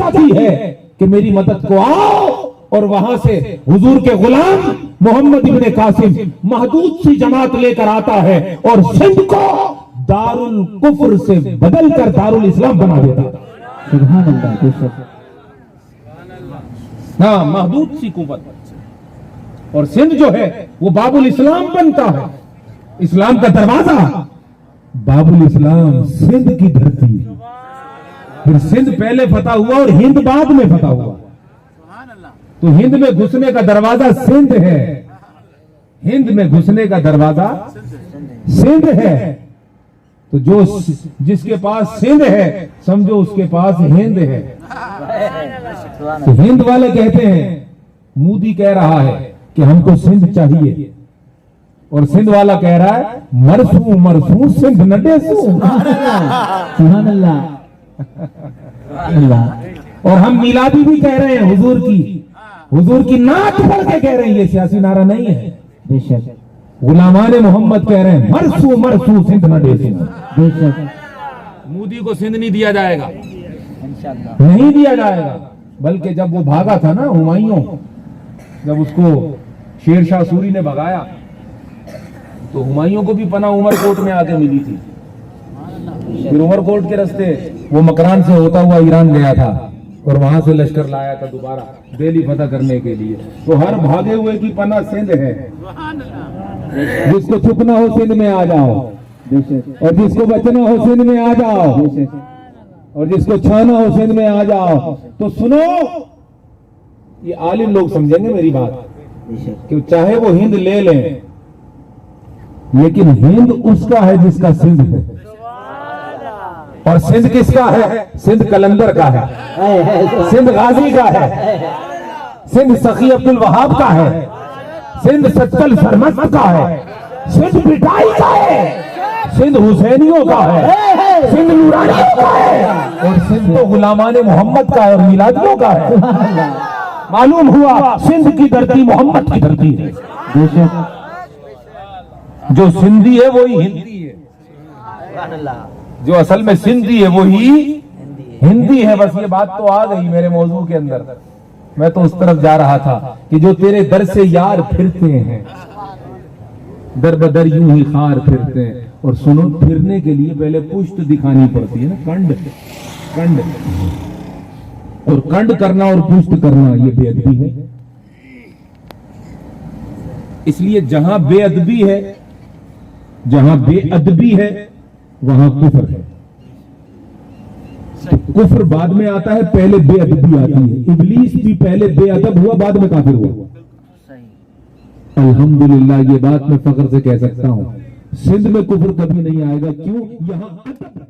चाहती है कि मेरी मदद को आओ, और वहां से हुजूर के गुलाम मोहम्मद इब्ने कासिम महदूद सी जमात लेकर आता है और सिंध को दारुल कुफ्र से बदलकर दारुल इस्लाम बना देता है। सुभान अल्लाह। हाँ, महदूद सी कुव्वत, और सिंध जो है वो बाबुल इस्लाम बनता है, इस्लाम का दरवाजा। बाबुल इस्लाम सिंध की धरती, फिर सिंध पहले फतह हुआ और हिंद बाद में फतह हुआ, तो हिंद में घुसने का दरवाजा सिंध है, हिंद में घुसने का दरवाजा सिंध है। तो जो जिसके पास सिंध है समझो उसके पास हिंद है। तो हिंद वाले कहते हैं, मोदी कह रहा है कि हमको सिंध चाहिए, और सिंध वाला कह रहा है मरसू मरसू सिंध न डेसू। सुभान अल्लाह। और हम मिलादी भी कह रहे हैं, हुजूर की नात पढ़ के कह रहे हैं, ये सियासी नारा नहीं है। बेशक। गुलामाने मोहम्मद कह रहे हैं मरसू मरसू सिंध न डेसू। बेशक। मोदी को सिंध नहीं दिया जाएगा, इंशाअल्लाह नहीं दिया जाएगा। बल्कि जब वो भागा था ना हुमायूं, जब उसको शेरशाह सूरी ने भगाया, तो हुमायूं को भी पनाह उमरकोट में आके मिली थी। फिर उमरकोट के रास्ते वो मकरान से होता हुआ ईरान गया था, और वहां से लश्कर लाया था दोबारा दिल्ली फतह करने के लिए। तो हर भागे हुए की पनाह सिंध है। जिसको छुपना हो सिंध में आ जाओ, और जिसको बचना हो सिंध में आ जाओ, और जिसको छाना हो सिंध में आ जाओ। तो सुनो, ये आलिम लोग समझेंगे मेरी बात, कि चाहे वो हिंद ले लें, लेकिन हिंद उसका है जिसका सिंध है। और सिंध किसका है? सिंध कलंदर का है, सिंध गाजी का है, सिंध सखी अब्दुल वहाब का है, सिंध सच्चल सरमस्त का है, सिंध पिटाई का है, सिंध हुसैनियों का है, सिंध नूरानियों का है, और सिंध तो गुलामाने मोहम्मद का है और मिलादियों का है। मालूम हुआ सिंध की धरती मोहम्मद की धरती है। जो सिंधी है वही हिंदी है, जो असल में सिंधी है वही हिंदी है। बस ये बात तो आ गई मेरे मौजू के अंदर। मैं तो उस तरफ जा रहा था कि जो तेरे दर से यार फिरते हैं, दर बदर यूं ही खार फिरते हैं। और सुनो, फिरने के लिए पहले पुष्ट दिखानी पड़ती है ना, कंड कंड, और कंड करना और पुष्ट करना ये बेअदबी है। इसलिए जहां बेअदबी है, जहां बेअदबी है वहां कुफ्र है। तो कुफ्र बाद में आता है, पहले बेअदबी आती है। इब्लीस भी पहले बेअदब हुआ, बाद में काफिर हुआ। अल्हम्दुलिल्लाह, ये बात मैं फख्र से कह सकता हूं, सिंध में कुफ्र कभी नहीं आएगा। क्यों? यहां अदब है।